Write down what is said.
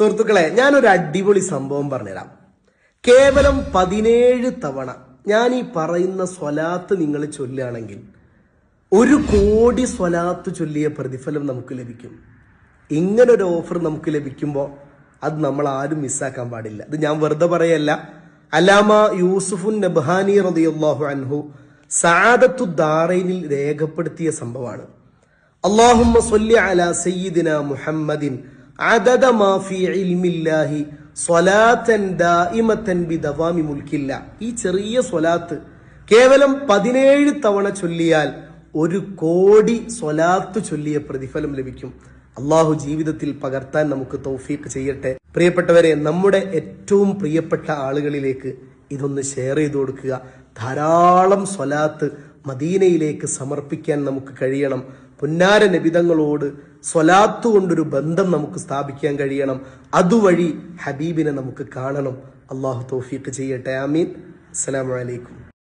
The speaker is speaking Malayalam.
സുഹൃത്തുക്കളെ, ഞാനൊരു അടിപൊളി സംഭവം പറഞ്ഞുതരാം. കേവലം 17 തവണ ഞാൻ ഈ പറയുന്ന സ്വലാത്ത് നിങ്ങൾ ചൊല്ലുകയാണെങ്കിൽ 1 കോടി സ്വലാത്ത് ചൊല്ലിയ പ്രതിഫലം നമുക്ക് ലഭിക്കും. ഇങ്ങനൊരു ഓഫർ നമുക്ക് ലഭിക്കുമ്പോൾ അത് നമ്മൾ ആരും മിസ്സാക്കാൻ പാടില്ല. ഇത് ഞാൻ വെറുതെ പറയല്ല. അല്ലാമ യൂസുഫുൻ നബ്ഹാനി റളിയല്ലാഹു അൻഹു സഅദത്തു ദാറൈനിൽ രേഖപ്പെടുത്തിയ സംഭവമാണ്. അല്ലാഹുമ്മ സ്വല്ലി അലാ സയ്യിദിന മുഹമ്മദിൻ അദദ മാ ഫീ ഇൽമില്ലാഹി സ്വലാത്തൻ ദായിമത്തൻ ബിദവാമി മുൽക്കില്ല. ഈ ചെറിയ സ്വലാത്ത് കേവലം 17 തവണ ചൊല്ലിയാൽ 1 കോടി സ്വലാത്ത് ചൊല്ലിയ പ്രതിഫലം ലഭിക്കും. അള്ളാഹു ജീവിതത്തിൽ പകർത്താൻ നമുക്ക് തൗഫീഖ് ചെയ്യട്ടെ. പ്രിയപ്പെട്ടവരെ, നമ്മുടെ ഏറ്റവും പ്രിയപ്പെട്ട ആളുകളിലേക്ക് ഇതൊന്ന് ഷെയർ ചെയ്ത് കൊടുക്കുക. ധാരാളം സ്വലാത്ത് മദീനയിലേക്ക് സമർപ്പിക്കാൻ നമുക്ക് കഴിയണം. പുന്നാര നബിതങ്ങളോട് സ്വലാത്ത് കൊണ്ടൊരു ബന്ധം നമുക്ക് സ്ഥാപിക്കാൻ കഴിയണം. അതുവഴി ഹബീബിനെ നമുക്ക് കാണണം. അള്ളാഹു തൗഫീഖ് ചെയ്യട്ടെ. ആമീൻ. അസ്സലാമു അലൈക്കും.